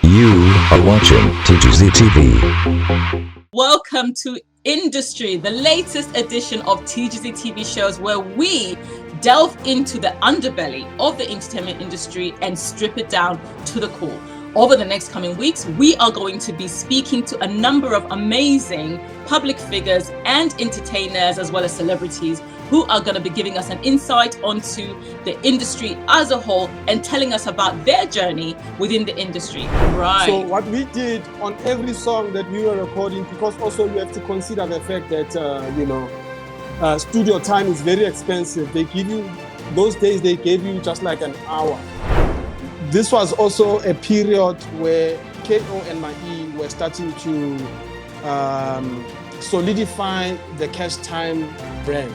You are watching TGZ TV. Welcome to Industry, the latest edition of TGZ TV shows where we delve into the underbelly of the entertainment industry and strip it down to the core. Over the next coming weeks, we are going to be speaking to a number of amazing public figures and entertainers, as well as celebrities, who are going to be giving us an insight onto the industry as a whole and telling us about their journey within the industry. Right. So what we did on every song that we were recording, because also you have to consider the fact that, studio time is very expensive. They give you, those days they gave you just like an hour. This was also a period where KO and Mai were starting to solidify the Cash Time brand.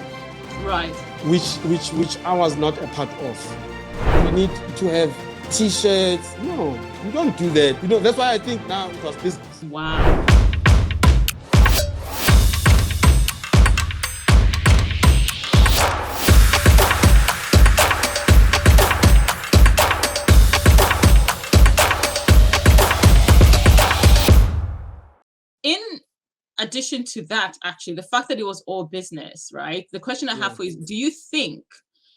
Right. Which I was not a part of. We need to have T-shirts. No, we don't do that. You know, that's why I think now it was business. Wow. In addition to that, actually, the fact that it was all business, right? The question I have for you is, do you think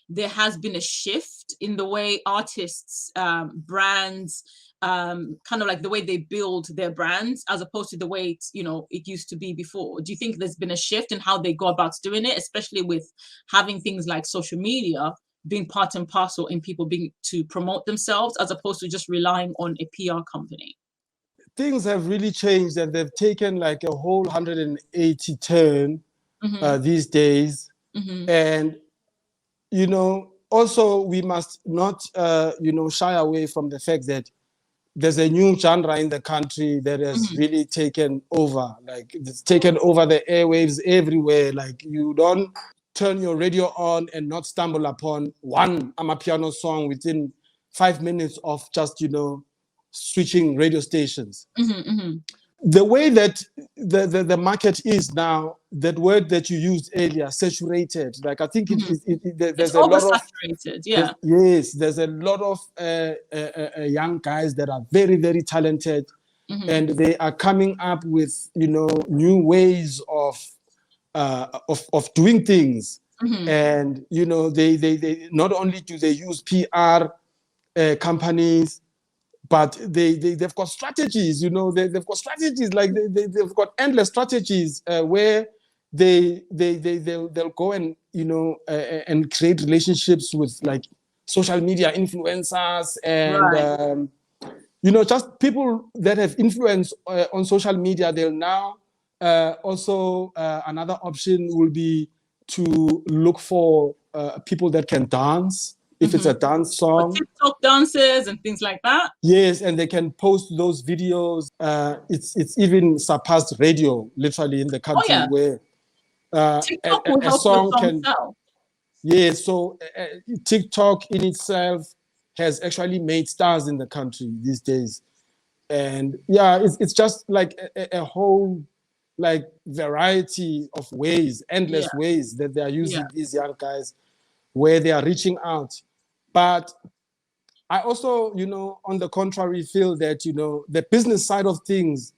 there has been a shift in the way artists, brands, kind of like the way they build their brands as opposed to the way it used to be before? Do you think there's been a shift in how they go about doing it, especially with having things like social media being part and parcel in people being to promote themselves as opposed to just relying on a PR company? Things have really changed and they've taken like a whole 180 turn these days. And, also we must not, shy away from the fact that there's a new genre in the country that has really taken over. Like it's taken over the airwaves everywhere. Like you don't turn your radio on and not stumble upon one Amapiano song within 5 minutes of just, switching radio stations. The way that the market is now, that word that you used earlier, saturated, like I think there's a lot of saturated, yeah. Yes, there's a lot of young guys that are very, very talented, and they are coming up with new ways of doing things, and they not only do they use PR companies, but they've got strategies, they've got strategies, like they've got endless strategies where they'll go and and create relationships with like social media influencers and just people that have influence on social media. They'll now also another option will be to look for people that can dance. If it's a dance song, TikTok dances and things like that. Yes, and they can post those videos. It's even surpassed radio, literally, in the country where a song can sell. Yes, so TikTok in itself has actually made stars in the country these days, and it's just like a whole like variety of ways, endless ways that they are using these young guys, where they are reaching out. But I also, on the contrary, feel that, the business side of things,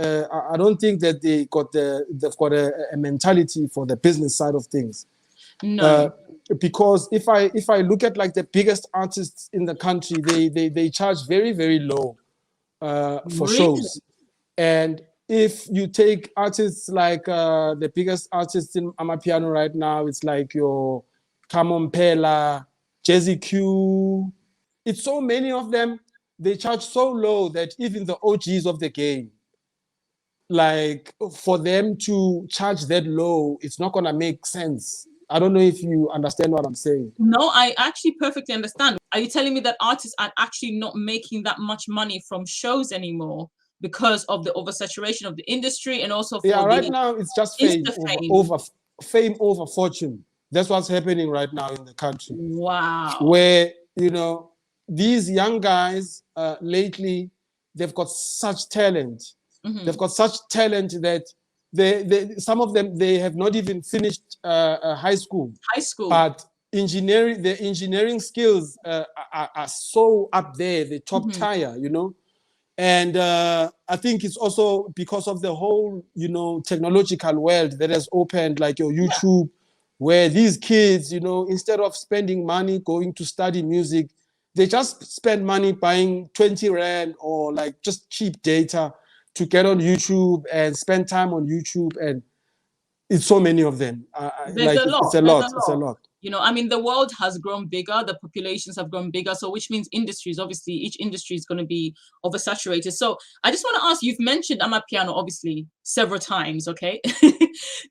I don't think that they've got a mentality for the business side of things. No. Because if I look at like the biggest artists in the country, they charge very, very low for shows. And if you take artists like the biggest artists in Amapiano right now, it's like your Kamompela, Jazzy Q, it's so many of them, they charge so low that even the OGs of the game, like for them to charge that low, it's not gonna make sense. I don't know if you understand what I'm saying. No, I actually perfectly understand. Are you telling me that artists are actually not making that much money from shows anymore because of the oversaturation of the industry and also for right now it's just fame over fortune. That's what's happening right now in the country. Wow. Where, these young guys lately, they've got such talent. They've got such talent that some of them, they have not even finished high school. But the engineering skills are so up there, the top tier, And I think it's also because of the whole, technological world that has opened, like your YouTube, where these kids, instead of spending money going to study music, they just spend money buying 20 Rand or like just cheap data to get on YouTube and spend time on YouTube. And it's so many of them. There's a lot. It's a lot. It's a lot. I mean, the world has grown bigger, the populations have grown bigger, so which means industries, obviously, each industry is going to be oversaturated. So I just want to ask, you've mentioned Amapiano, obviously, several times, okay,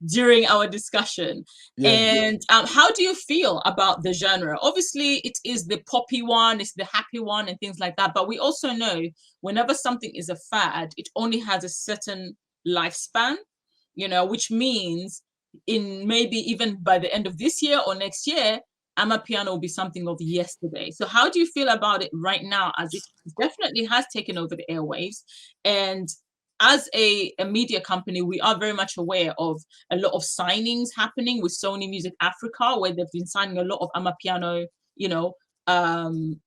during our discussion. Yeah, and how do you feel about the genre? Obviously, it is the poppy one, it's the happy one and things like that. But we also know whenever something is a fad, it only has a certain lifespan, which means in maybe even by the end of this year or next year, Amapiano will be something of yesterday. So how do you feel about it right now, as it definitely has taken over the airwaves? And as a media company, we are very much aware of a lot of signings happening with Sony Music Africa, where they've been signing a lot of Amapiano,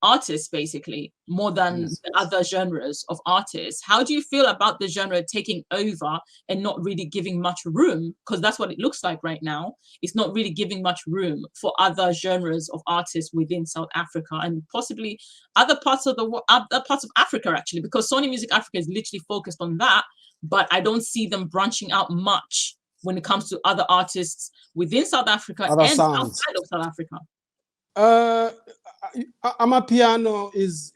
artists, basically, more than the other genres of artists. How do you feel about the genre taking over and not really giving much room? Because that's what it looks like right now. It's not really giving much room for other genres of artists within South Africa and possibly other parts of Africa, actually, because Sony Music Africa is literally focused on that, but I don't see them branching out much when it comes to other artists within South Africa and outside of South Africa. Amapiano is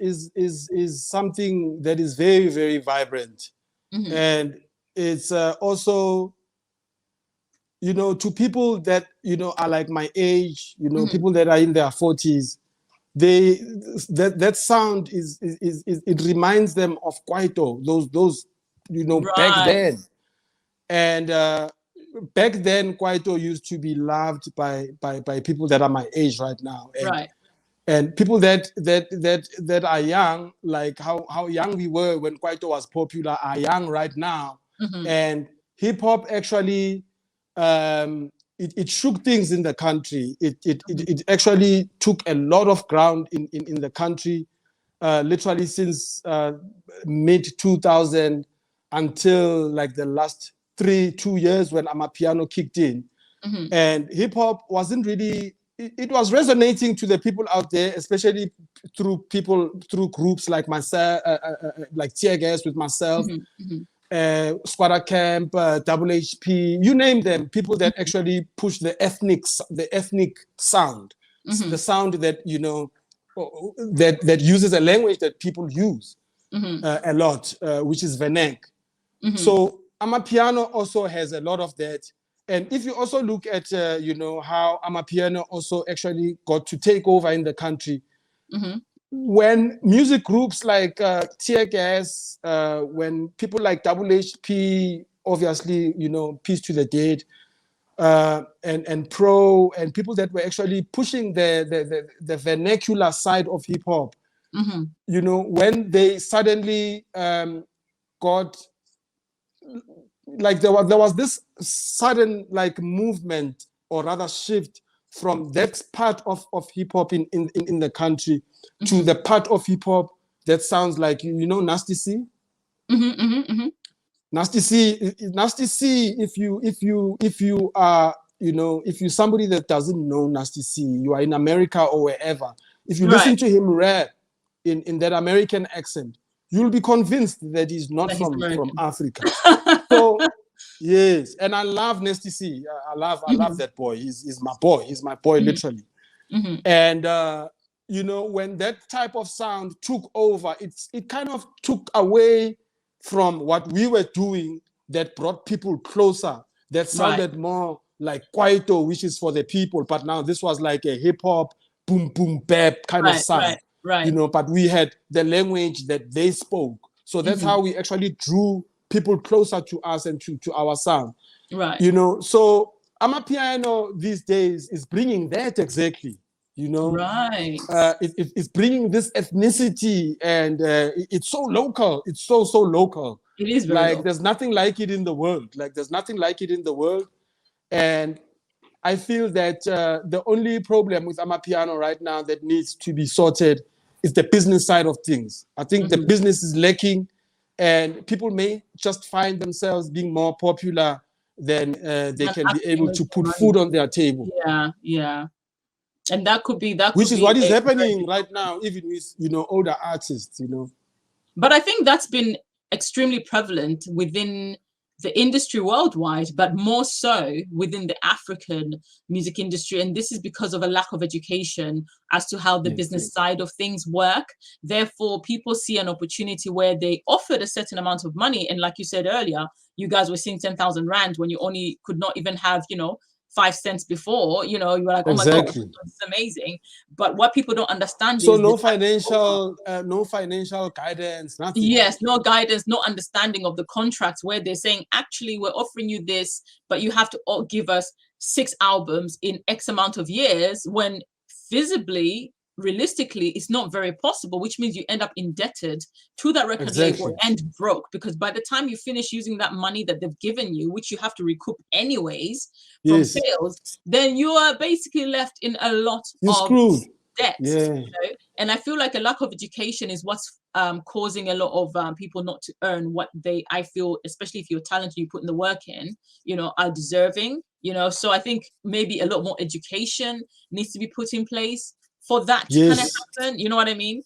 something that is very, very vibrant, and it's also, to people that are like my age, people that are in their 40s, that sound is it reminds them of Kwaito, those back then, and back then Kwaito used to be loved by people that are my age right now, and people that are young, like how young we were when Kwaito was popular, are young right now. And hip hop actually it shook things in the country. It actually took a lot of ground in the country, literally since mid 2000 until like the last 2 years when Amapiano kicked in. And hip hop wasn't really, it was resonating to the people out there, especially through groups like myself, like TEARGAS with myself, Squatter Camp, Double HP, you name them, people that actually push the ethnic sound, the sound that, that uses a language that people use a lot, which is Venek. So Amapiano also has a lot of that. And if you also look at, how Amapiano also actually got to take over in the country, when music groups like TEARGAS, when people like Double HP, obviously, Peace to the Dead, and Pro, and people that were actually pushing the vernacular side of hip hop, when they suddenly got, like there was this sudden like movement, or rather shift, from that part of hip hop in the country to the part of hip hop that sounds like Nasty C. Nasty C. If you are if you're somebody that doesn't know Nasty C, you are in America or wherever. If you listen to him rap in that American accent, you'll be convinced that he's not from Africa. So yes, and I love Nasty C. I love that boy. He's my boy. He's my boy, literally. And when that type of sound took over, it kind of took away from what we were doing that brought people closer, that sounded more like Kwaito, which is for the people. But now this was like a hip hop, boom, boom, bap kind of sound. But we had the language that they spoke. So that's how we actually drew people closer to us and to our sound. So Amapiano these days is bringing that exactly. It's bringing this ethnicity, and it's so local. It's so local. It is very like local. There's nothing like it in the world. And I feel that the only problem with Amapiano right now that needs to be sorted is the business side of things. I think the business is lacking, and people may just find themselves being more popular than they can be able to put food on their table. Yeah. And that could be which is what is happening right now, even with older artists. But I think that's been extremely prevalent within the industry worldwide, but more so within the African music industry. And this is because of a lack of education as to how the business side of things work. Therefore, people see an opportunity where they offered a certain amount of money. And like you said earlier, you guys were seeing 10,000 Rand when you only could not even have, 5 cents before, you were like, oh my God, this is amazing. But what people don't understand is no financial guidance, nothing. Yes, no guidance, no understanding of the contracts where they're saying, actually, we're offering you this, but you have to give us 6 albums in X amount of years, when visibly, realistically, it's not very possible, which means you end up indebted to that record label and broke, because by the time you finish using that money that they've given you, which you have to recoup anyways from sales, then you are basically left in a lot of debt. And I feel like a lack of education is what's causing a lot of people not to earn what I feel, especially if you're talented, you put in the work in, are deserving, so I think maybe a lot more education needs to be put in place for that to kind of happen, you know what I mean?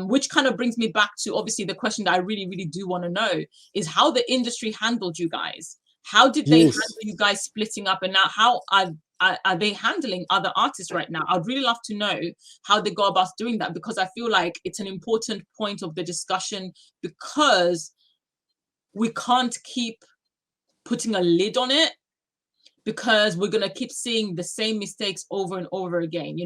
Which kind of brings me back to, obviously, the question that I really, really do want to know is how the industry handled you guys. How did they handle you guys splitting up? And now how are they handling other artists right now? I'd really love to know how they go about doing that, because I feel like it's an important point of the discussion, because we can't keep putting a lid on it, because we're going to keep seeing the same mistakes over and over again.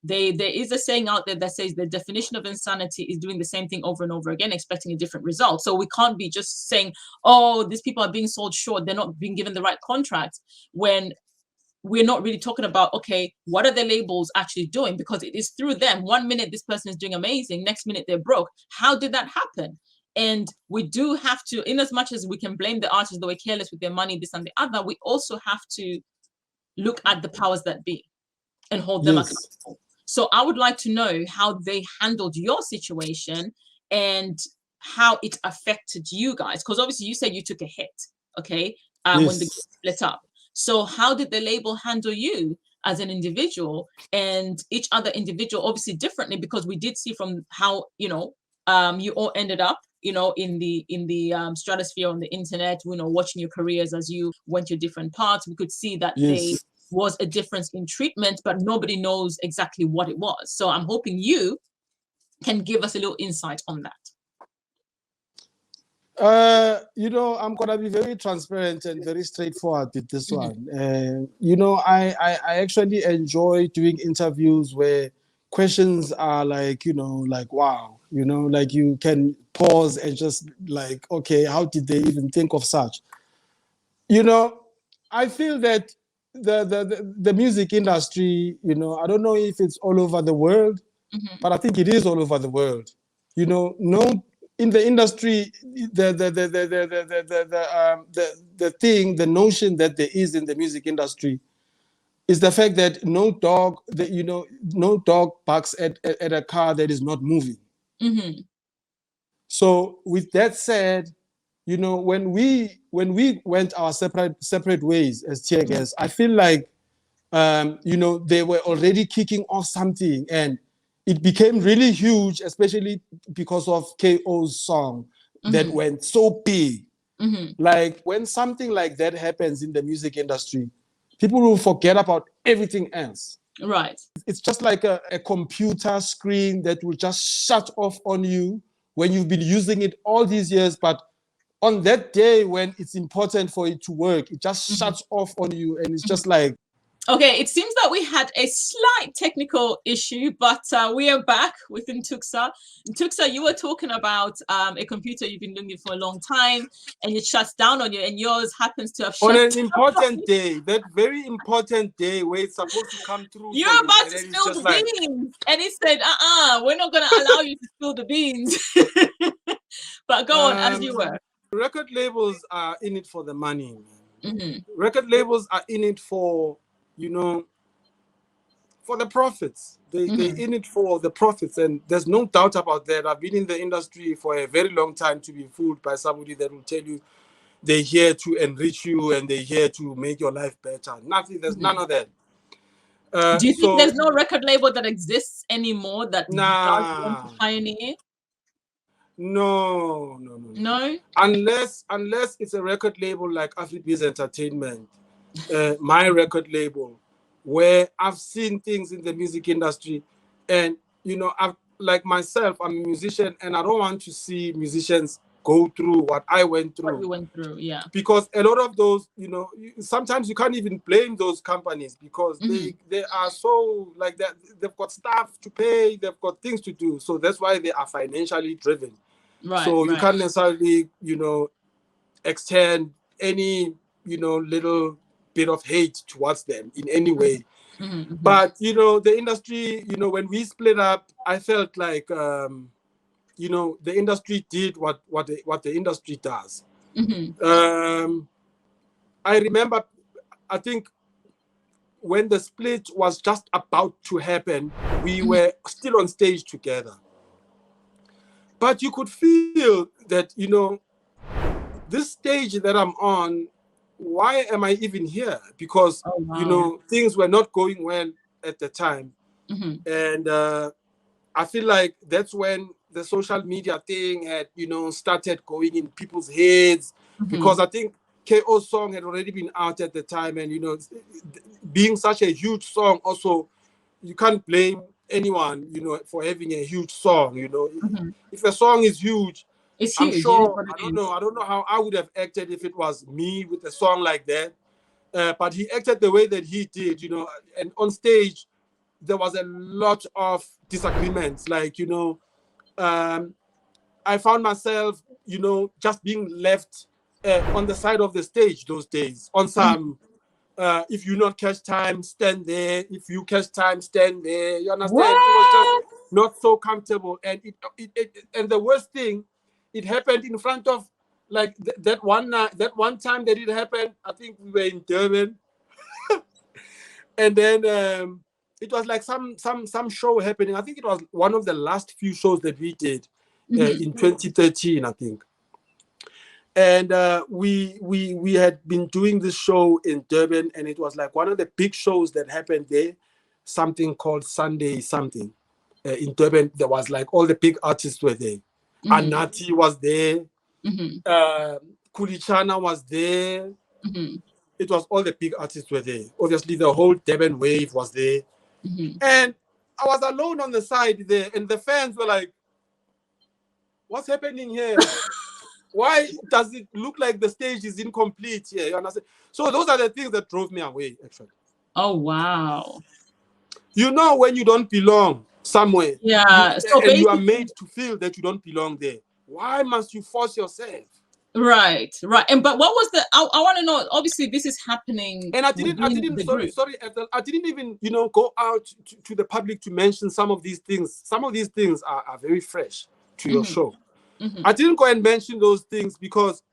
There is a saying out there that says the definition of insanity is doing the same thing over and over again, expecting a different result. So we can't be just saying, oh, these people are being sold short, they're not being given the right contract, when we're not really talking about, okay, what are the labels actually doing? Because it is through them. 1 minute this person is doing amazing, next minute they're broke. How did that happen? And we do have to, in as much as we can blame the artists that were careless with their money, this and the other, we also have to look at the powers that be and hold them accountable. So I would like to know how they handled your situation and how it affected you guys. Because obviously you said you took a hit, okay, when the group split up. So how did the label handle you as an individual, and each other individual obviously differently? Because we did see from how, you all ended up, in the stratosphere on the internet, watching your careers as you went your different paths. We could see that there was a difference in treatment, but nobody knows exactly what it was. So I'm hoping you can give us a little insight on that. I'm gonna be very transparent and very straightforward with this one. I actually enjoy doing interviews where questions are like, like, wow, like you can pause and just like, okay, how did they even think of such? I feel that the music industry, I don't know if it's all over the world, but I think it is all over the world. In the industry, the notion that there is in the music industry is the fact that no dog barks at a car that is not moving. So with that said, when we went our separate ways as TEARGAS, I feel like they were already kicking off something, and it became really huge, especially because of KO's song that went so big. Like when something like that happens in the music industry, people will forget about everything else. Right. It's just like a computer screen that will just shut off on you when you've been using it all these years, but on that day when it's important for it to work, it just shuts off on you, and it's just like, okay, it seems that we had a slight technical issue, but we are back with Ntukza. Ntukza, you were talking about a computer you've been doing it for a long time, and it shuts down on you, and yours happens to have shut on an important day, that very important day where it's supposed to come through. You're about to spill the beans, and it said, we're not going to allow you to spill the beans. But go on, as you were. Record labels are in it for the money. Record labels are in it for, for the profits. They're in it for the profits, and there's no doubt about that. I've been in the industry for a very long time to be fooled by somebody that will tell you they're here to enrich you and they're here to make your life better. Nothing. There's none of that. Do you think there's no record label that exists anymore that does want to pioneer? No. Unless it's a record label like Afribiz Entertainment, my record label, where I've seen things in the music industry, and I've, like myself, I'm a musician, and I don't want to see musicians go through what I went through. What you went through, yeah. Because a lot of those, sometimes you can't even blame those companies because they are so like that. They've got staff to pay, they've got things to do, so that's why they are financially driven. Right. So you can't necessarily, extend any, little bit of hate towards them in any way. But the industry, when we split up, I felt like the industry did what the industry does. I remember, I think when the split was just about to happen, we were still on stage together. But you could feel that, this stage that I'm on, why am I even here? Because, things were not going well at the time. And I feel like that's when the social media thing had, started going in people's heads. Because I think KO's song had already been out at the time. And, being such a huge song, also, you can't blame anyone, for having a huge song, If a song is huge, I'm sure, I don't know how I would have acted if it was me with a song like that. But he acted the way that he did, and on stage, there was a lot of disagreements. Like, I found myself, just being left on the side of the stage those days on some, if you not catch time, stand there. If you catch time, stand there. You understand? What? It was just not so comfortable. And and the worst thing, it happened in front of like that one time that it happened. I think we were in Durban, and then it was like some show happening. I think it was one of the last few shows that we did in 2013, I think. And we had been doing this show in Durban, and it was like one of the big shows that happened there, something called Sunday something. In Durban, there was like all the big artists were there. Anati was there. Kulichana was there. It was all the big artists were there. Obviously, the whole Durban wave was there. And I was alone on the side there, and the fans were like, "What's happening here? Why does it look like the stage is incomplete here?" You understand? So those are the things that drove me away, actually. Oh, wow. When you don't belong somewhere, and you are made to feel that you don't belong there, why must you force yourself? Right. And but what was the? I want to know. Obviously, this is happening. And I didn't. Sorry, Ethel. I didn't even go out to the public to mention some of these things. Some of these things are very fresh to your show. I didn't go and mention those things because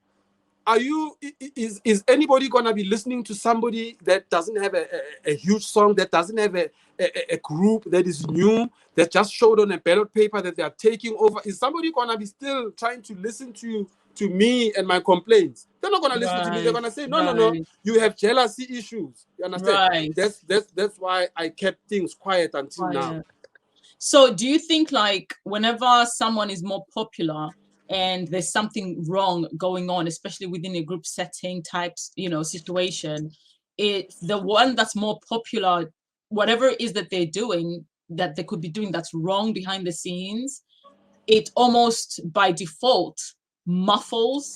is anybody gonna be listening to somebody that doesn't have a huge song, that doesn't have a group that is new, that just showed on a ballot paper that they are taking over? Is somebody gonna be still trying to listen to me and my complaints? They're not gonna listen to me. They're gonna say, no, you have jealousy issues. You understand? That's why I kept things quiet until now. So do you think like whenever someone is more popular and there's something wrong going on, especially within a group setting types, situation, the one that's more popular, whatever it is that they're doing, that they could be doing that's wrong behind the scenes, it almost by default muzzles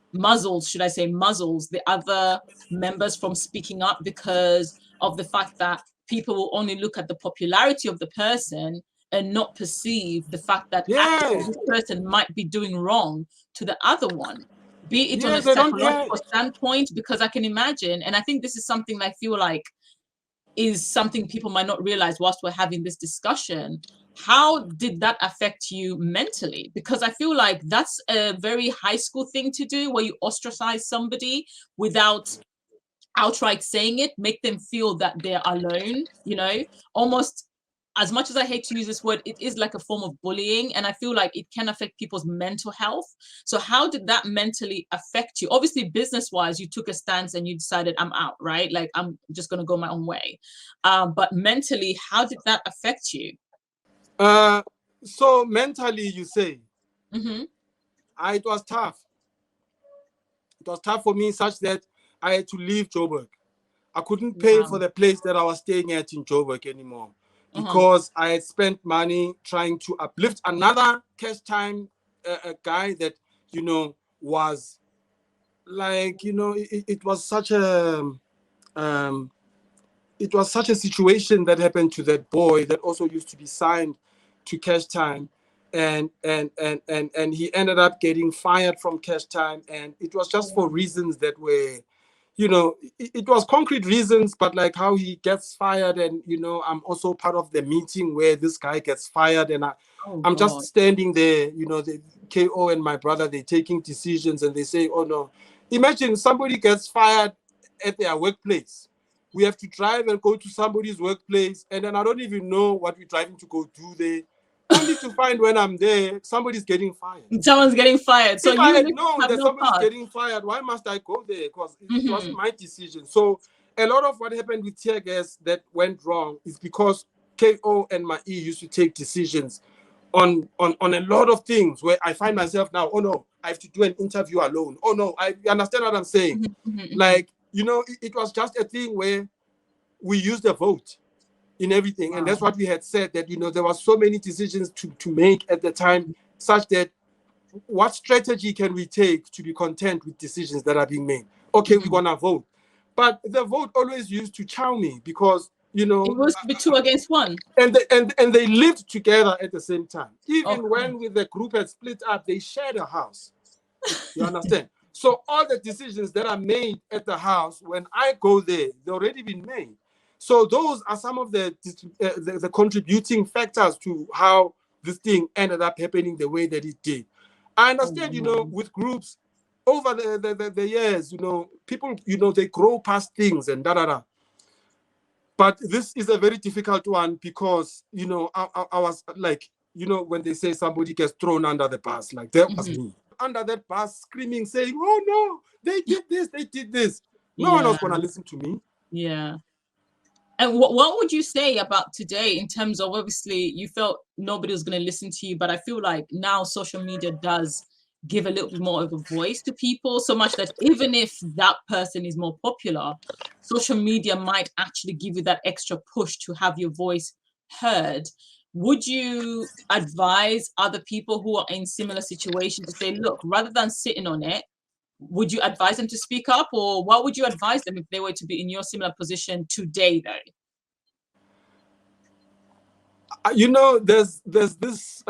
the other members from speaking up because of the fact that people will only look at the popularity of the person and not perceive the fact that actually this person might be doing wrong to the other one, be it on a psychological standpoint, because I can imagine, and I think this is something I feel like is something people might not realize whilst we're having this discussion. How did that affect you mentally? Because I feel like that's a very high school thing to do, where you ostracize somebody without outright saying it, make them feel that they're alone, you know, almost. As much as I hate to use this word, it is like a form of bullying. And I feel like it can affect people's mental health. So how did that mentally affect you? Obviously, business-wise, you took a stance and you decided, I'm out, right? Like, I'm just going to go my own way. But mentally, how did that affect you? So mentally, you say, it was tough. It was tough for me such that I had to leave Joburg. I couldn't pay for the place that I was staying at in Joburg anymore, because I had spent money trying to uplift another cash time a guy that, you know, was like, you know, it was such a situation that happened to that boy that also used to be signed to Cash Time, and he ended up getting fired from Cash Time, and it was just for reasons that were, you know, it was concrete reasons, but like how he gets fired, and you know, I'm also part of the meeting where this guy gets fired, and I'm just standing there, you know, the KO and my brother, they're taking decisions, and they say, oh no, imagine somebody gets fired at their workplace. We have to drive and go to somebody's workplace, and then I don't even know what we're driving to go do there. Only to find when I'm there, somebody's getting fired. Someone's getting fired. So if I had known that somebody's getting fired, why must I go there? Because it wasn't my decision. So a lot of what happened with TEARGAS that went wrong is because KO and my E used to take decisions on a lot of things where I find myself now, oh no, I have to do an interview alone. Oh no, you understand what I'm saying? Like, you know, it was just a thing where we used the vote in everything. And that's what we had said, that, you know, there were so many decisions to make at the time, such that what strategy can we take to be content with decisions that are being made? Okay, we're gonna vote. But the vote always used to chow me, because, you know, it was to be 2 against 1. And they lived together at the same time. Even when the group had split up, they shared a house. You understand? So all the decisions that are made at the house, when I go there, they've already been made. So those are some of the contributing factors to how this thing ended up happening the way that it did. I understand, you know, with groups over the years, you know, people, you know, they grow past things and da-da-da. But this is a very difficult one, because, you know, I was like, you know, when they say somebody gets thrown under the bus, like that was me. Under that bus, screaming, saying, oh no, they did this, they did this. No one was going to listen to me. Yeah. And what would you say about today, in terms of, obviously you felt nobody was going to listen to you, but I feel like now social media does give a little bit more of a voice to people, so much that even if that person is more popular, social media might actually give you that extra push to have your voice heard. Would you advise other people who are in similar situations to say, look, rather than sitting on it, would you advise them to speak up? Or what would you advise them if they were to be in your similar position today, though? You know, there's this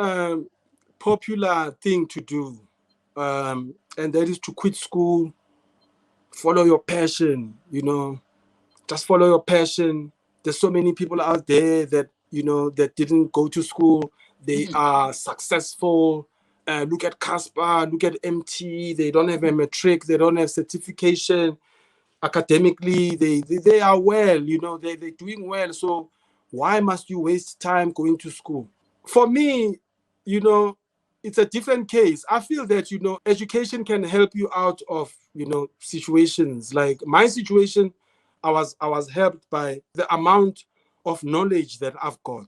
popular thing to do, and that is to quit school, follow your passion, you know, just follow your passion. There's so many people out there that, you know, that didn't go to school. They are successful. Look at Casper, look at MT. They don't have a matric. They don't have certification. Academically, they are well, you know, they're doing well. So why must you waste time going to school? For me, you know, it's a different case. I feel that, you know, education can help you out of, you know, situations. Like my situation, I was helped by the amount of knowledge that I've got,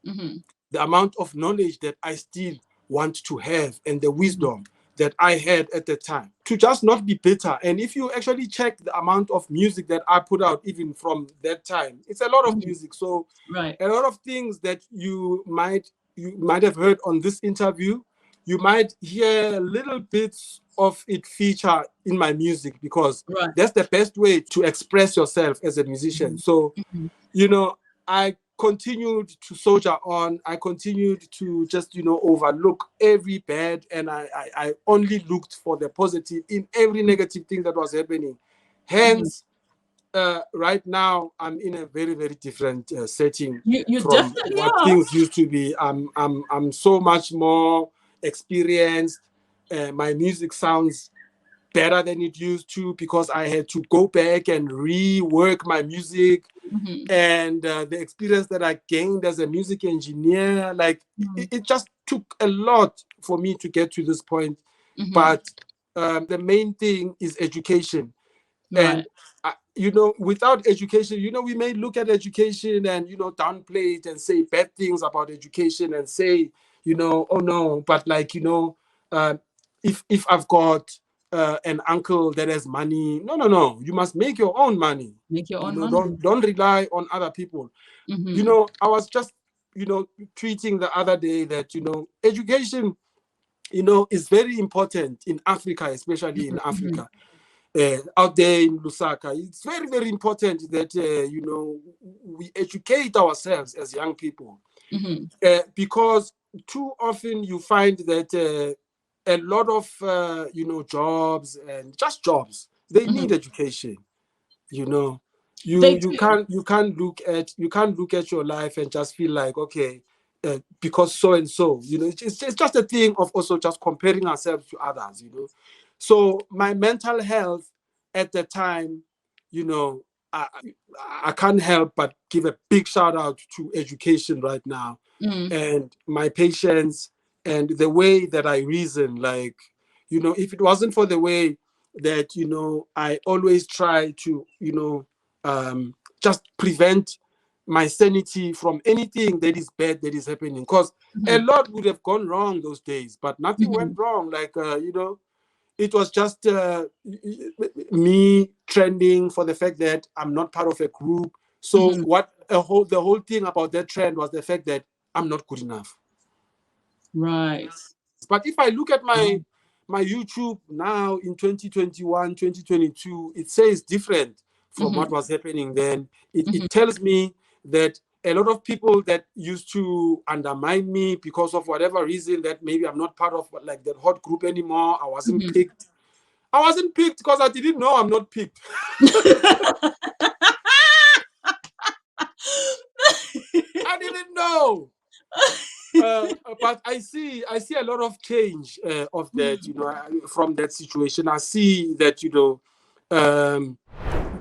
the amount of knowledge that I still want to have, and the wisdom that I had at the time, to just not be bitter. And if you actually check the amount of music that I put out, even from that time, it's a lot of music. So a lot of things that you might have heard on this interview, you might hear little bits of it feature in my music, because that's the best way to express yourself as a musician. So, you know, I continued to soldier on. I continued to just, you know, overlook every bad, and I only looked for the positive in every negative thing that was happening. Hence, right now I'm in a very, very different setting you from what things used to be. I'm so much more experienced. My music sounds better than it used to, because I had to go back and rework my music. And the experience that I gained as a music engineer, like it just took a lot for me to get to this point. But the main thing is education. And without education, we may look at education and downplay it and say bad things about education and say, oh no, but like if I've got an uncle that has money, no, you must make your own money. Make your own money. Don't rely on other people. I was just tweeting the other day that education is very important in Africa, especially in Africa. Out there in Lusaka, it's very, very important that we educate ourselves as young people, because too often you find that a lot of jobs and just jobs, they need education. You can't look at your life and just feel like, okay, because so and so, it's just a thing of also just comparing ourselves to others. So my mental health at the time, I can't help but give a big shout out to education right now, and my patience and the way that I reason. Like, if it wasn't for the way that I always try to just prevent my sanity from anything that is bad that is happening, because a lot would have gone wrong those days, but nothing went wrong. Like it was just me trending for the fact that I'm not part of a group. So the whole thing about that trend was the fact that I'm not good enough. Right. But if I look at my YouTube now in 2021, 2022, it says different from what was happening then. It tells me that a lot of people that used to undermine me because of whatever reason, that maybe I'm not part of like that hot group anymore. I wasn't picked. I wasn't picked because I didn't know I'm not picked. I didn't know. But I see a lot of change of that, from that situation. I see that,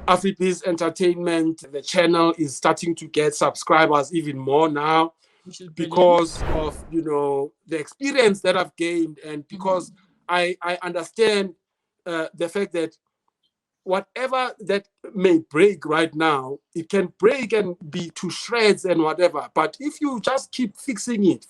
Afribiz Entertainment, the channel is starting to get subscribers even more now, because of, the experience that I've gained, and because I understand the fact that whatever that may break right now, it can break and be to shreds and whatever. But if you just keep fixing it,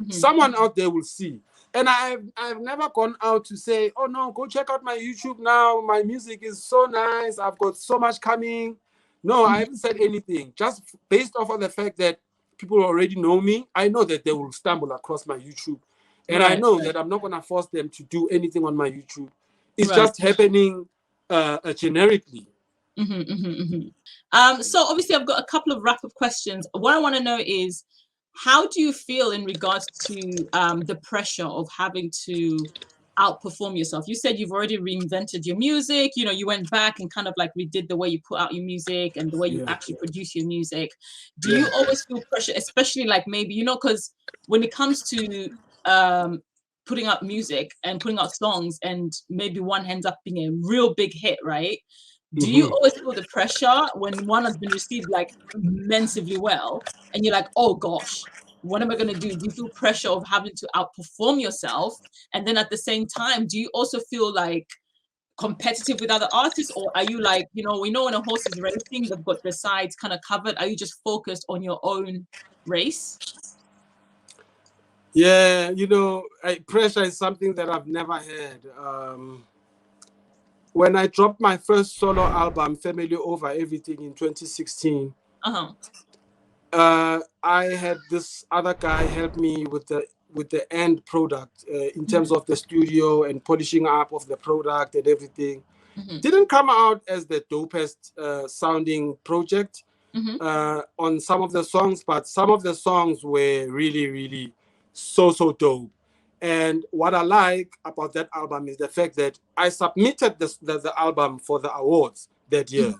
someone out there will see. And I've never gone out to say, oh no, go check out my YouTube now. My music is so nice. I've got so much coming. No, I haven't said anything. Just based off of the fact that people already know me, I know that they will stumble across my YouTube. And I know that I'm not going to force them to do anything on my YouTube. It's just happening generically. So obviously I've got a couple of wrap-up questions. What I want to know is, how do you feel in regards to the pressure of having to outperform yourself? You said you've already reinvented your music. You went back and kind of like redid the way you put out your music and the way you actually produce your music. Do you always feel pressure, especially like maybe, because when it comes to putting out music and putting out songs, and maybe one ends up being a real big hit, right? Do you always feel the pressure when one has been received like immensely well, and you're like, oh gosh, what am I going to do? Do you feel pressure of having to outperform yourself? And then at the same time, do you also feel like competitive with other artists? Or are you like, we know when a horse is racing, they've got the sides kind of covered. Are you just focused on your own race? Yeah, pressure is something that I've never had. When I dropped my first solo album, Family Over Everything, in 2016, I had this other guy help me with the end product, in terms of the studio and polishing up of the product and everything. Didn't come out as the dopest sounding project on some of the songs, but some of the songs were really, really so dope. And what I like about that album is the fact that I submitted the album for the awards that year.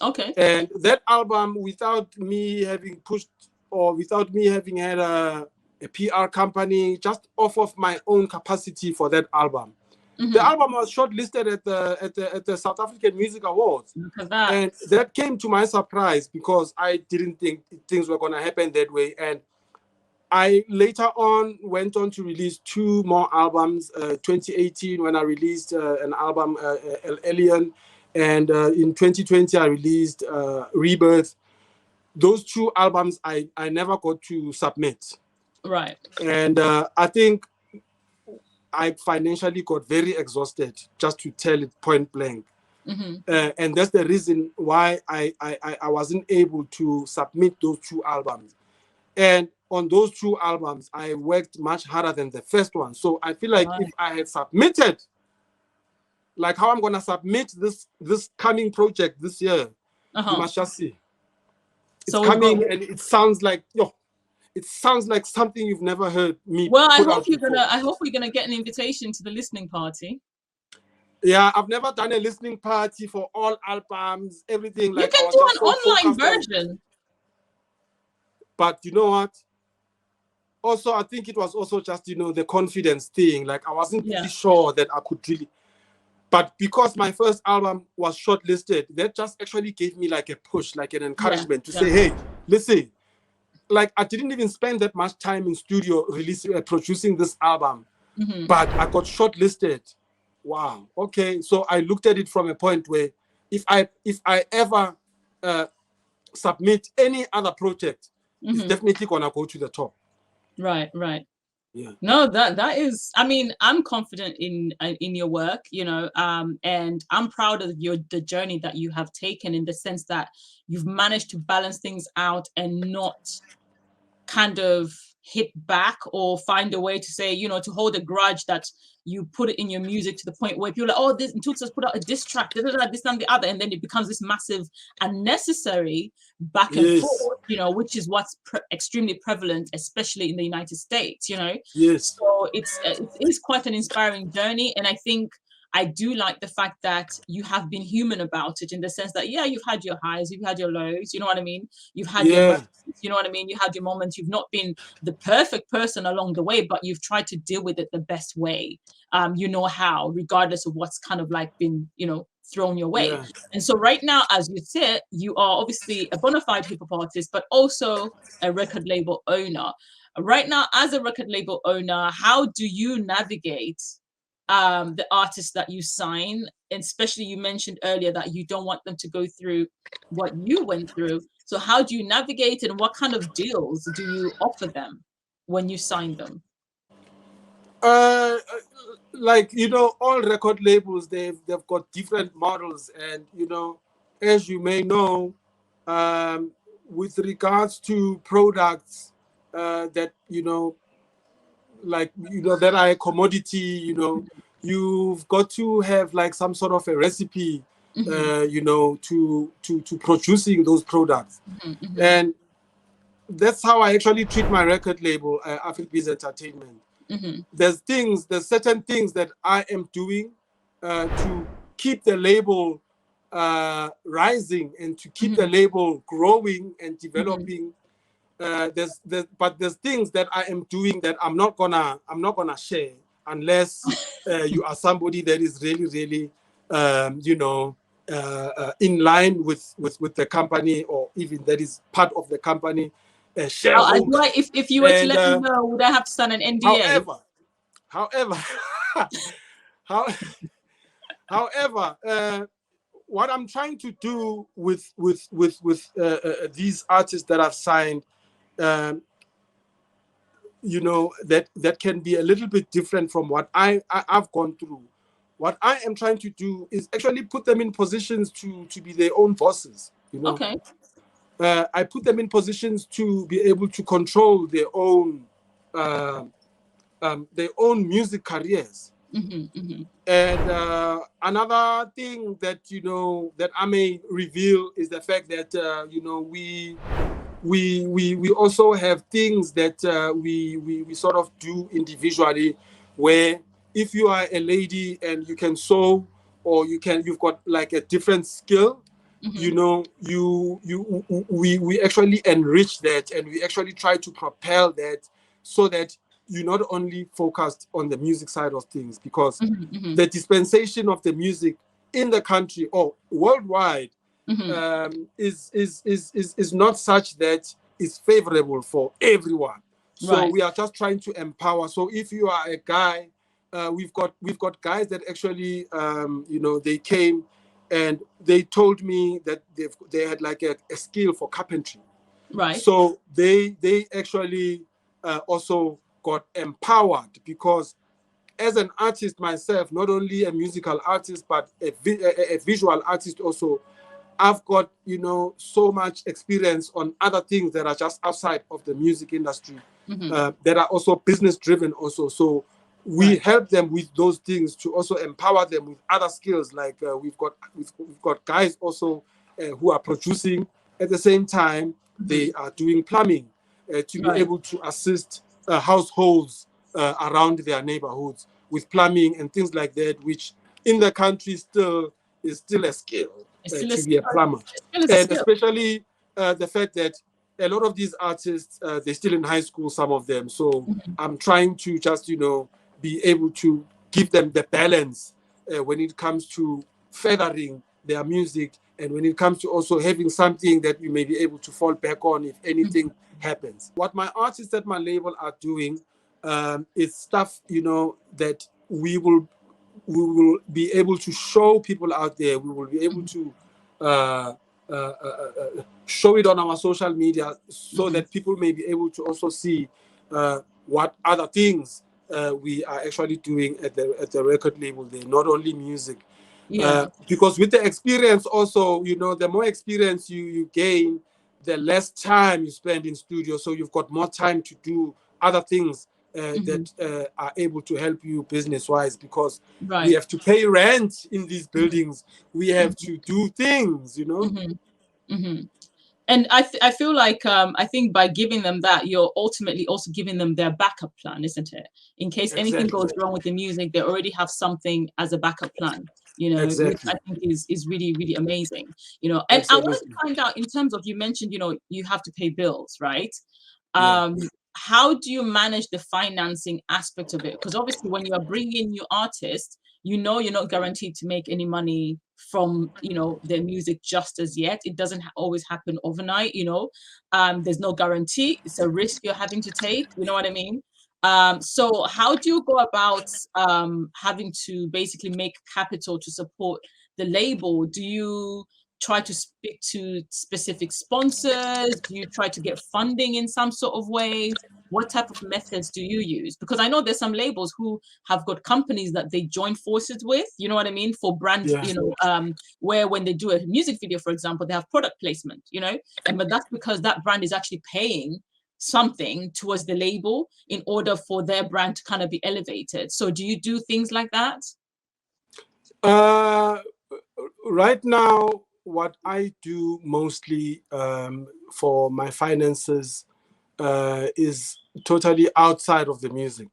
Okay. And that album, without me having pushed, or without me having had a PR company, just off of my own capacity for that album, The album was shortlisted at the South African Music Awards. Look at that. And that came to my surprise because I didn't think things were going to happen that way. And I later on went on to release 2 more albums. 2018 when I released an album, Alien, and in 2020 I released Rebirth. Those 2 albums I never got to submit. Right. And I think I financially got very exhausted, just to tell it point blank. And that's the reason why I wasn't able to submit those 2 albums. And on those 2 albums, I worked much harder than the first one. So I feel like if I had submitted, like how I'm going to submit this coming project this year, you must just see. It's coming and it sounds like, it sounds like something you've never heard me. Well, I hope we're gonna get an invitation to the listening party. Yeah, I've never done a listening party for all albums, everything. You can do an online version. But you know what? Also, I think it was also just, the confidence thing. Like I wasn't really sure that I could really. But because my first album was shortlisted, that just actually gave me like a push, like an encouragement to say, hey, listen. Like I didn't even spend that much time in studio producing this album, but I got shortlisted. Wow. Okay. So I looked at it from a point where if I ever submit any other project, it's definitely gonna go to the top. Right. Yeah. No, that is. I mean, I'm confident in your work, and I'm proud of the journey that you have taken, in the sense that you've managed to balance things out and not kind of hit back or find a way to say, to hold a grudge that you put it in your music to the point where people are like, oh, this Ntukza's put out a diss track, this and the other, and then it becomes this massive unnecessary back and forth, which is what's extremely prevalent, especially in the United States, Yes. So it is quite an inspiring journey, and I think I do like the fact that you have been human about it, in the sense that, you've had your highs, you've had your lows, you know what I mean? You've had your moments, you know what I mean? You had your moments. You've not been the perfect person along the way, but you've tried to deal with it the best way. You know how, regardless of what's kind of like been, thrown your way. And so right now, as you said, you are obviously a bona fide hip-hop artist, but also a record label owner. Right now, as a record label owner, how do you navigate the artists that you sign? And especially, you mentioned earlier that you don't want them to go through what you went through. So how do you navigate, and what kind of deals do you offer them when you sign them? Like, all record labels, they've got different models, and as you may know, with regards to products that that are a commodity, you've got to have like some sort of a recipe, to producing those products. And that's how I actually treat my record label, Afribiz Entertainment. There's certain things that I am doing to keep the label rising and to keep the label growing and developing. But there's things that I am doing that I'm not gonna share unless you are somebody that is really in line with the company, or even that is part of the company. If you were to let me know, would I have to sign an NDA? However, what I'm trying to do with these artists that I've signed, that can be a little bit different from what I've gone through. What I am trying to do is actually put them in positions to be their own bosses. Okay. I put them in positions to be able to control their own music careers. And another thing that that I may reveal is the fact that we also have things that we sort of do individually, where if you are a lady and you can sew, or you've got like a different skill, we actually enrich that, and we actually try to propel that, so that not only focused on the music side of things, because the dispensation of the music in the country or worldwide is not such that it's favorable for everyone. So we are just trying to empower. So if you are a guy, we've got guys that actually they came and they told me that they had like a skill for carpentry. Right. So they actually also got empowered, because as an artist myself, not only a musical artist but a visual artist also, I've got so much experience on other things that are just outside of the music industry, that are also business driven also. So we help them with those things to also empower them with other skills. Like we've got guys also who are producing at the same time. They are doing plumbing to be able to assist households around their neighborhoods with plumbing and things like that, which in the country is still a skill to be a plumber. And especially the fact that a lot of these artists, they're still in high school, some of them. So I'm trying to just, be able to give them the balance when it comes to feathering their music, and when it comes to also having something that you may be able to fall back on if anything happens. What my artists at my label are doing is stuff, that we will be able to show people out there. We will be able to show it on our social media, so that people may be able to also see what other things we are actually doing at the record label there, not only music. Because with the experience also, the more experience you gain, the less time you spend in studio. So you've got more time to do other things that are able to help you business-wise, because we have to pay rent in these buildings. We have to do things, And I feel like I think by giving them that, you're ultimately also giving them their backup plan, isn't it? In case anything goes wrong with the music, they already have something as a backup plan, which I think is really, really amazing, And I wanted to find out, in terms of, you mentioned, you have to pay bills, right? How do you manage the financing aspect of it? Because obviously when you are bringing in new artists, you're not guaranteed to make any money from their music just as yet. It doesn't always happen overnight. There's no guarantee. It's a risk you're having to take. You know what I mean? So how do you go about having to basically make capital to support the label? Do you try to speak to specific sponsors? Do you try to get funding in some sort of way? What type of methods do you use? Because I know there's some labels who have got companies that they join forces with, you know what I mean, for brand, where when they do a music video, for example, they have product placement, but that's because that brand is actually paying something towards the label in order for their brand to kind of be elevated. So do you do things like that? Right now, what I do mostly for my finances is totally outside of the music.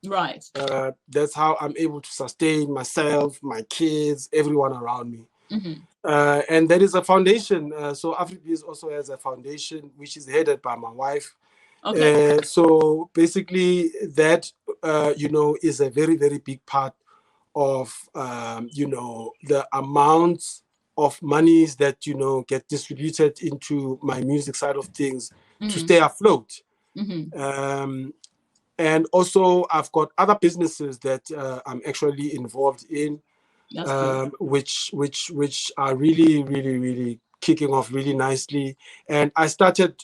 Right. That's how I'm able to sustain myself, my kids, everyone around me. And there is a foundation. So Afribiz also has a foundation which is headed by my wife. So basically that, is a very, very big part of, the amounts of monies that, get distributed into my music side of things to stay afloat. And also I've got other businesses that I'm actually involved in, which are really, really, really kicking off really nicely. And I started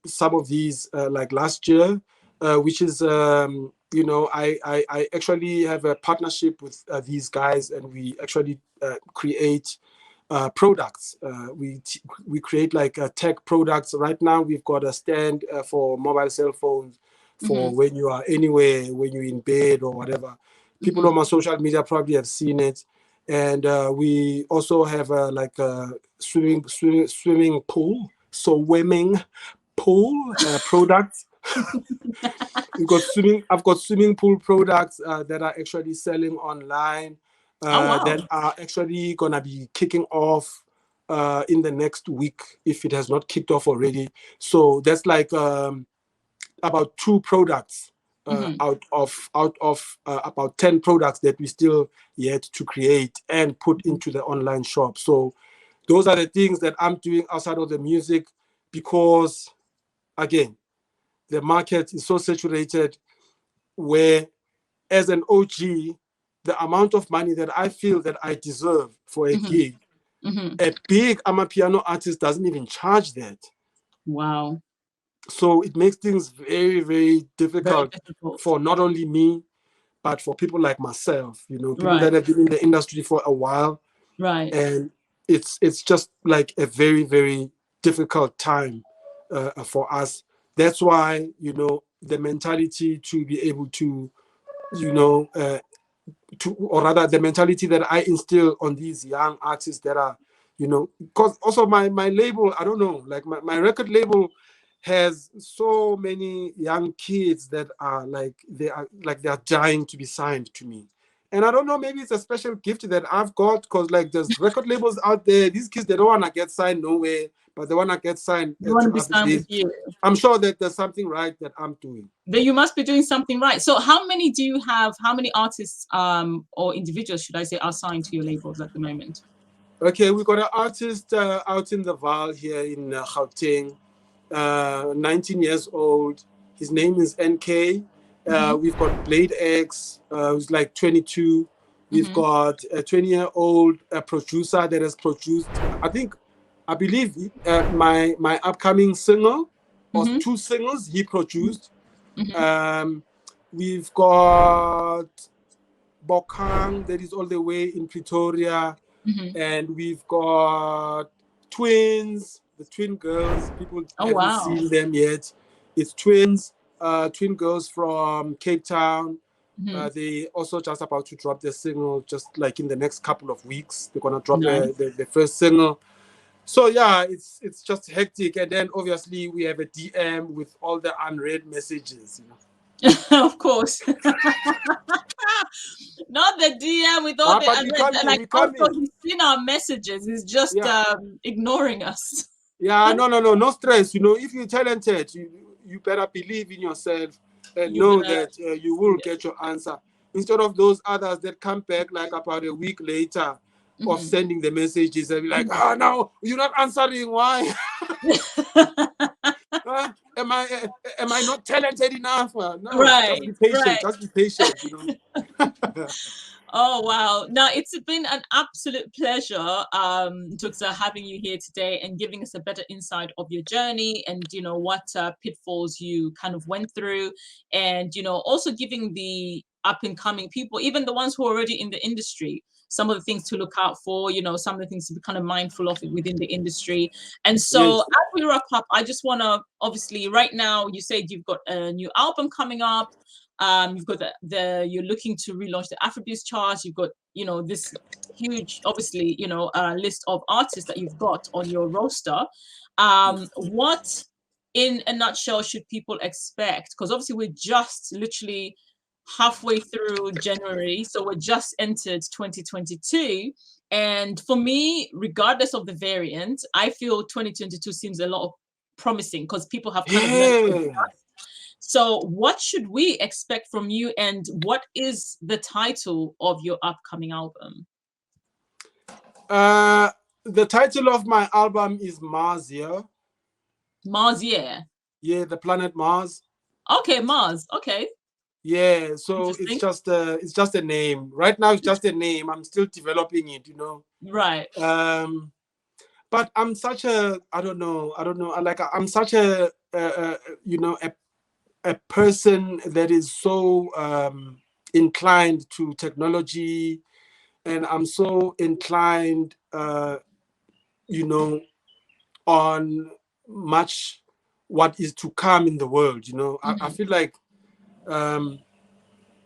some of these like last year, which is, I actually have a partnership with these guys, and we actually create products. We create like tech products. Right now we've got a stand for mobile cell phones for when you are anywhere, when you're in bed or whatever. People on my social media probably have seen it. And we also have like a swimming pool, products. I've got swimming pool products that are actually selling online, that are actually gonna be kicking off in the next week, if it has not kicked off already. So that's like about 2 products out of about 10 products that we still yet to create and put into the online shop. So those are the things that I'm doing outside of the music, because again, the market is so saturated, where as an OG, the amount of money that I feel that I deserve for a gig, a big amapiano artist doesn't even charge that. Wow. So it makes things very, very difficult for not only me, but for people like myself, you know, people that have been in the industry for a while. Right. And it's just like a very, very difficult time for us. That's why, you know, the mentality to be able to, you know, or rather the mentality that I instill on these young artists that are, you know, because also my label, I don't know, like my record label has so many young kids that are like they are dying to be signed to me. And I don't know, maybe it's a special gift that I've got, because like there's record labels out there, these kids, they don't want to get signed nowhere, but they want to get signed to Afribiz. With you. I'm sure that there's something right that I'm doing. Then you must be doing something right. So how many do you have? How many artists or individuals, should I say, are signed to your labels at the moment? Okay, we got an artist out in the Val here in Gauteng, 19 years old. His name is NK. We've got Blade X, who's like 22. We've got a 20-year-old producer that has produced, I believe my upcoming single, or 2 singles he produced. We've got Bokang, that is all the way in Pretoria. And we've got twins, the twin girls. People haven't seen them yet. It's twins, twin girls from Cape Town. They also just about to drop their single, just like in the next couple of weeks. They're gonna drop the first single. So yeah, it's just hectic. And then obviously we have a DM with all the unread messages, you know. Of course. Not the DM with all the unread, like also he's seen our messages. He's just ignoring us. Yeah, no stress. You know, if you're talented, you better believe in yourself and know that you will get your answer. Instead of those others that come back like about a week later of sending the messages and be like, no, you're not answering. Why? Am I not talented enough? No, just be patient. Just be patient, you know. Oh wow. Now it's been an absolute pleasure, Ntukza, having you here today and giving us a better insight of your journey and, you know, what pitfalls you kind of went through, and, you know, also giving the up and coming people, even the ones who are already in the industry, some of the things to look out for, you know, some of the things to be kind of mindful of within the industry. And so as we wrap up, I just want to, obviously right now you said you've got a new album coming up. You've got you're looking to relaunch the Afribiz charts. You've got, you know, this huge, obviously, you know, list of artists that you've got on your roster. What, in a nutshell, should people expect? Because obviously we're just literally halfway through January, so we're just entered 2022. And for me, regardless of the variant, I feel 2022 seems a lot promising because people have kind of learned. So what should we expect from you, and what is the title of your upcoming album? The title of my album is Mars Year. Mars Year? Yeah, the planet Mars. Okay, Mars. Okay. Yeah, so it's just a name. Right now it's just a name. I'm still developing it, you know. Right. But I'm such a, I don't know. Like I'm such a, you know, a person that is so inclined to technology, and I'm so inclined, you know, on much what is to come in the world. You know, I feel like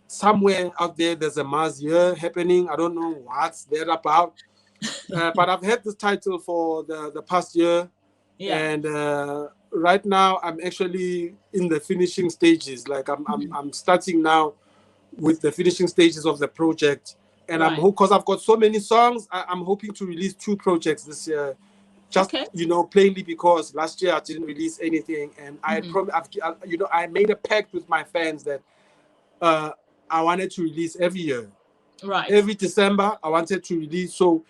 somewhere out there's a Mars Year happening. I don't know what's there about, but I've had this title for the past year, and right now I'm actually in the finishing stages. Like I'm starting now with the finishing stages of the project, and I'm because I've got so many songs. I'm hoping to release 2 projects this year. Just you know, plainly because last year I didn't release anything, and I you know, I made a pact with my fans that I wanted to release every year. Right. Every December, I wanted to release. So,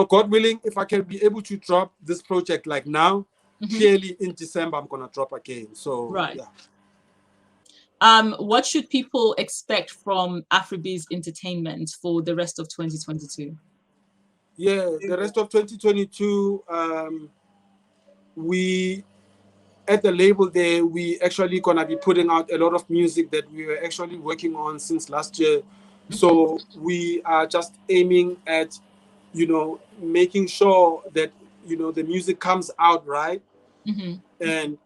God willing, if I can be able to drop this project like now, clearly in December, I'm going to drop again. So, right. Yeah. What should people expect from Afribiz Entertainment for the rest of 2022? Yeah, the rest of 2022, we at the label there, we actually gonna be putting out a lot of music that we were actually working on since last year. So we are just aiming at, making sure that, the music comes out right. And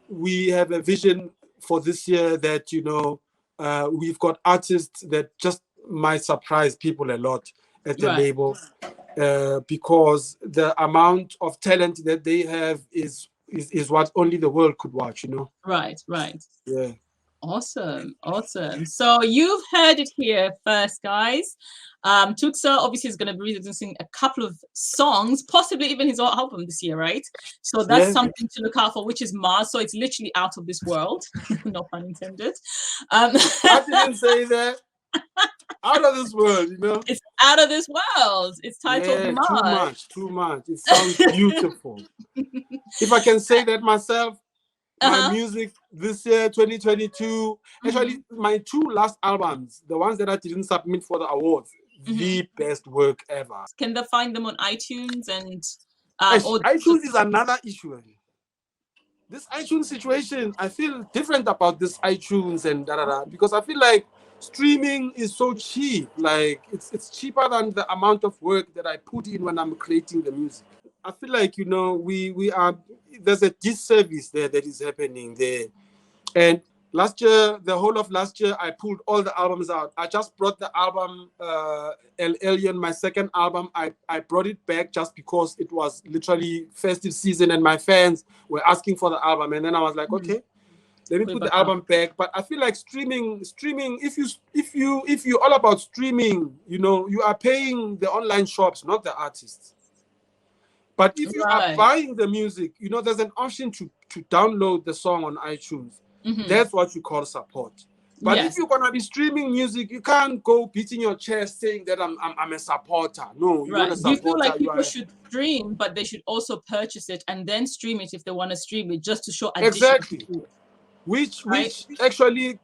we have a vision for this year that, we've got artists that just might surprise people a lot at the label, because the amount of talent that they have is what only the world could watch, Right. Yeah. Awesome. So you've heard it here first, guys. Ntukza obviously is going to be releasing a couple of songs, possibly even his own album this year, right? So that's something to look out for, which is Mars. So it's literally out of this world. No pun intended. I didn't say that. Out of this world, It's out of this world. It's titled Mars. Too much. It sounds beautiful. If I can say that myself, my music this year, 2022, actually my 2 last albums, the ones that I didn't submit for the awards, the best work ever. Can they find them on iTunes and iTunes is another issue. This iTunes situation, I feel different about this iTunes and because I feel like streaming is so cheap. Like it's cheaper than the amount of work that I put in when I'm creating the music. I feel like, we are, there's a disservice there that is happening there. And last year, the whole of last year, I pulled all the albums out. I just brought the album, El Alien, my second album. I brought it back just because it was literally festive season and my fans were asking for the album. And then I was like, okay, let me put the album back. But I feel like streaming, if you're all about streaming, you are paying the online shops, not the artists. But if you are buying the music, there's an option to download the song on iTunes. That's what you call support. But if you're gonna be streaming music, you can't go beating your chest saying that I'm a supporter. No, you're not a supporter. Do you feel like people should stream, but they should also purchase it and then stream it if they want to stream it, just to show exactly, which actually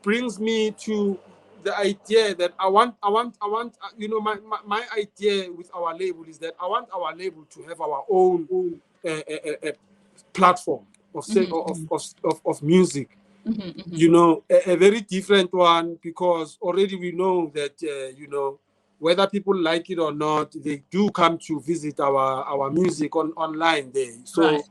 brings me to the idea that I want, my idea with our label is that I want our label to have our own platform of music, a very different one, because already we know that, whether people like it or not, they do come to visit our music online there. So,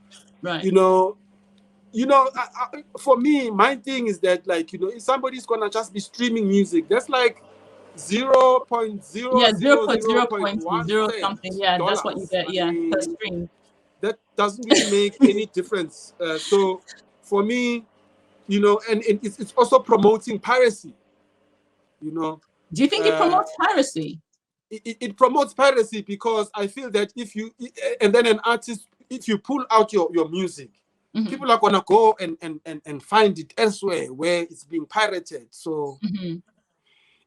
for me, my thing is that, like, if somebody's gonna just be streaming music, that's like 0.00001 something. Yeah, that's what you get. Yeah, per stream. That doesn't really make any difference. So for me, and it's also promoting piracy. Do you think it promotes piracy? It promotes piracy because I feel that if you and then an artist, if you pull out your music, people are gonna go and find it elsewhere where it's being pirated. So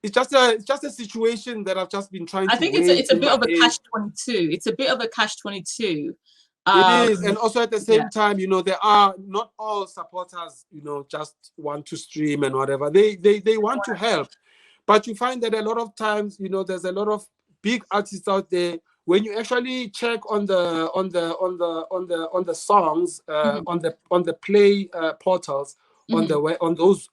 it's just a situation that I've just been trying to. I think it's a bit of a catch-22. It's a bit of a catch-22. It is, and also at the same time, there are not all supporters, just want to stream and whatever. They want to help, but you find that a lot of times, there's a lot of big artists out there. When you actually check on the songs, on the play portals, on those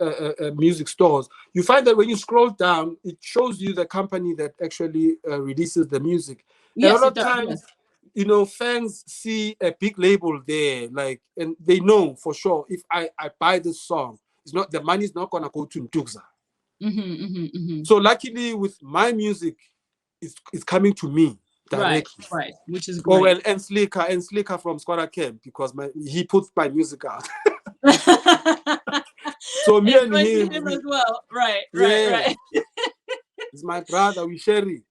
music stores, you find that when you scroll down, it shows you the company that actually releases the music. Yes, a lot of times, fans see a big label there, like, and they know for sure if I buy this song, the money's not gonna go to Ntukza. So luckily, with my music, it's coming to me directly. Right, which is great. Oh well, and Slicker from Squatter Camp, because he puts my music out. So me and him as well. Right. He's my brother. We share it.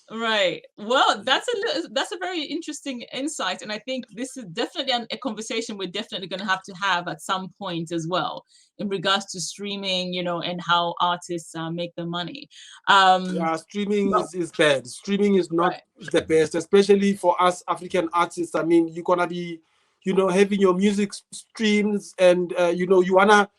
Right. Well, that's a very interesting insight, and I think this is definitely a conversation we're definitely going to have at some point as well, in regards to streaming, you know, and how artists make their money. Yeah, streaming is bad. Streaming is not the best, especially for us African artists. I mean, you're gonna be, you know, having your music streams, and you know, you wanna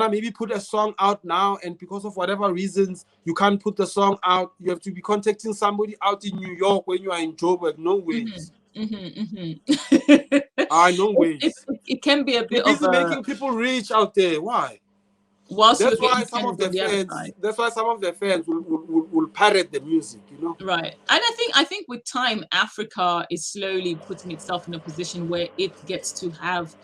maybe put a song out now, and because of whatever reasons you can't put the song out, you have to be contacting somebody out in New York when you are in Joburg. No ways. No ways. It can be a bit You're busy making people rich out there. Why? That's why some of the fans will pirate the music, you know. Right. And I think with time, Africa is slowly putting itself in a position where it gets to have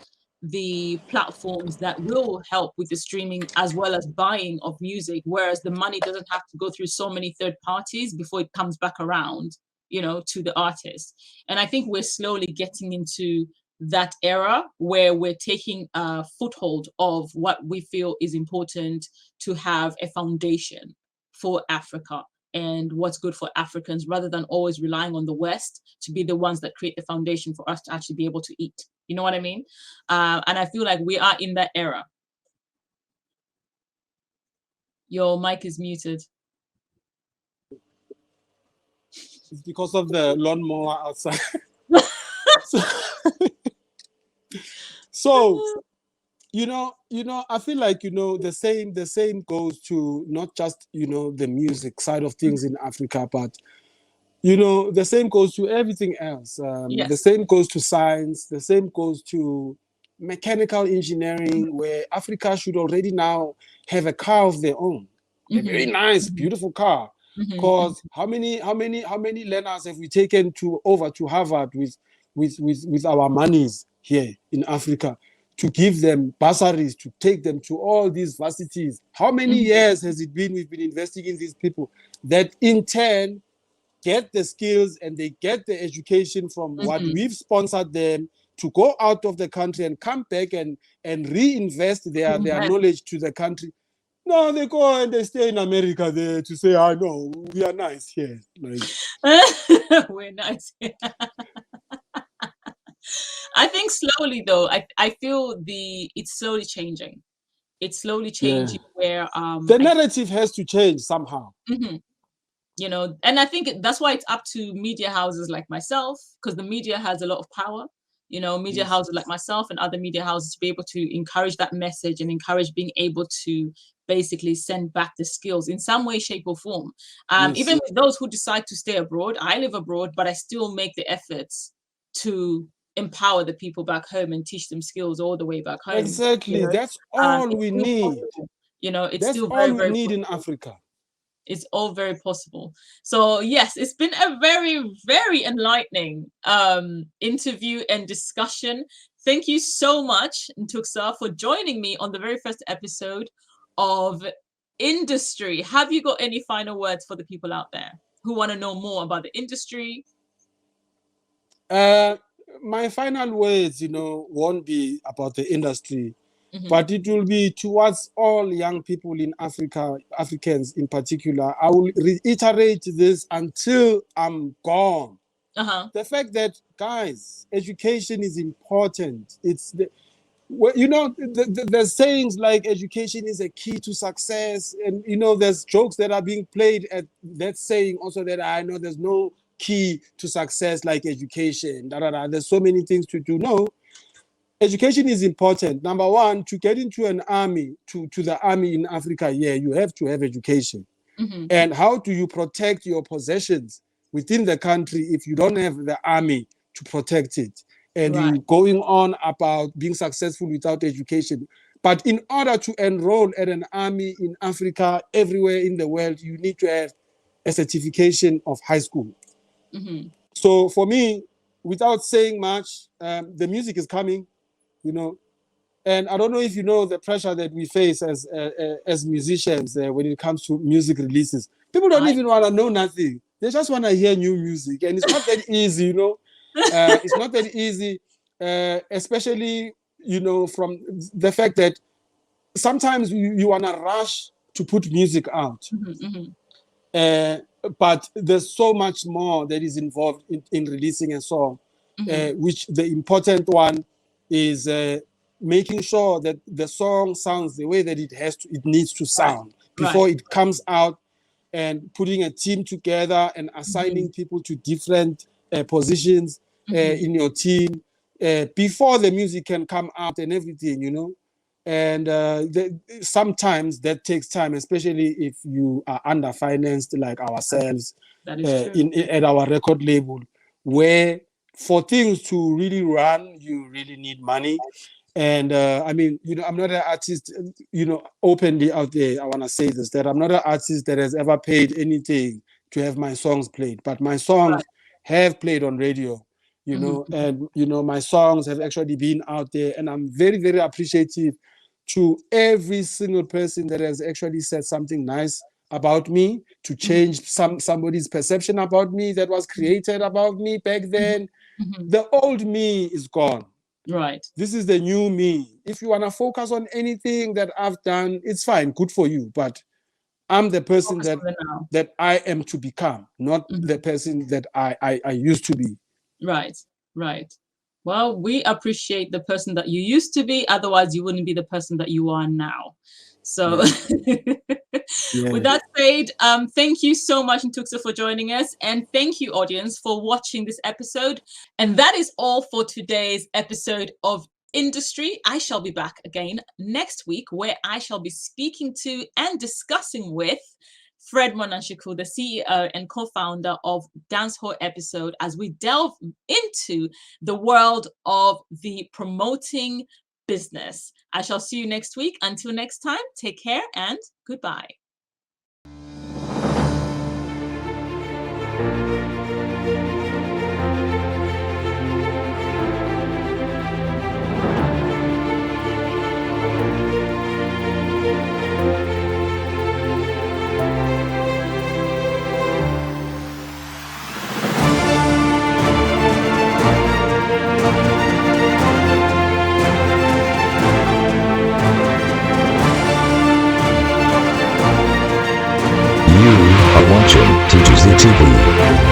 the platforms that will help with the streaming as well as buying of music, whereas the money doesn't have to go through so many third parties before it comes back around, you know, to the artist. And I think we're slowly getting into that era where we're taking a foothold of what we feel is important to have a foundation for Africa and what's good for Africans, rather than always relying on the West to be the ones that create the foundation for us to actually be able to eat. You know what I mean? And I feel like we are in that era. Your mic is muted. It's because of the lawnmower outside. So you know, I feel like, you know, the same goes to not just, you know, the music side of things in Africa, but, you know, the same goes to everything else. The same goes to science. The same goes to mechanical engineering, where Africa should already now have a car of their own, a very nice, beautiful car. Because how many learners have we taken over to Harvard with our monies here in Africa, to give them bursaries, to take them to all these varsities? How many years has it been we've been investing in these people that in turn get the skills and they get the education from what we've sponsored them to go out of the country and come back and reinvest their knowledge to the country? No, they go and they stay in America there to say, I know, we are nice here. Like, we're nice here. I think slowly, though, I feel it's slowly changing. It's slowly changing where the narrative has to change somehow. You know, and I think that's why it's up to media houses like myself, because the media has a lot of power. You know, media houses like myself and other media houses to be able to encourage that message and encourage being able to basically send back the skills in some way, shape, or form. Even with those who decide to stay abroad, I live abroad, but I still make the efforts to empower the people back home and teach them skills all the way back home. Exactly. You know? That's all we need. Possible. You know, it's that's still all very, we need possible. in Africa. It's all very possible. So yes, it's been a very, very enlightening interview and discussion. Thank you so much, Ntukza, for joining me on the very first episode of Industry. Have you got any final words for the people out there who want to know more about the industry? My final words, you know, won't be about the industry, but it will be towards all young people in Africa, Africans in particular. I will reiterate this until I'm gone. The fact that, guys, education is important. It's you know, there's sayings like education is a key to success, and you know, there's jokes that are being played at that saying also, that I know there's no key to success like education. There's so many things to do. No, education is important. Number one, to get into an army, to the army in Africa, you have to have education. And how do you protect your possessions within the country if you don't have the army to protect it? And you're going on about being successful without education. But in order to enroll at an army in Africa, everywhere in the world, you need to have a certification of high school. So for me, without saying much, the music is coming, you know, and I don't know if you know the pressure that we face as musicians when it comes to music releases. People don't even want to know nothing. They just want to hear new music, and it's not that easy, you know. It's not that easy, especially, you know, from the fact that sometimes you want to rush to put music out. but there's so much more that is involved in releasing a song, which the important one is making sure that the song sounds the way that it needs to sound before it comes out, and putting a team together and assigning people to different positions in your team before the music can come out and everything, you know. And sometimes that takes time, especially if you are underfinanced like ourselves at our record label, where for things to really run, you really need money. And I mean, you know, I'm not an artist, you know, openly out there, I want to say this, that I'm not an artist that has ever paid anything to have my songs played, but my songs have played on radio, you know, and, you know, my songs have actually been out there, and I'm very, very appreciative to every single person that has actually said something nice about me, to change somebody's perception about me that was created about me back then. The old me is gone. Right. This is the new me. If you want to focus on anything that I've done, it's fine, good for you. But I'm the person that I am to become, not the person that I used to be. Right, right. Well, we appreciate the person that you used to be. Otherwise, you wouldn't be the person that you are now. So with that said, thank you so much, Ntukza, for joining us. And thank you, audience, for watching this episode. And that is all for today's episode of Industry. I shall be back again next week, where I shall be speaking to and discussing with Fred Monanshiku, the CEO and co-founder of Dancehall Episode, as we delve into the world of the promoting business. I shall see you next week. Until next time, take care and goodbye. You are watching TGZ TV.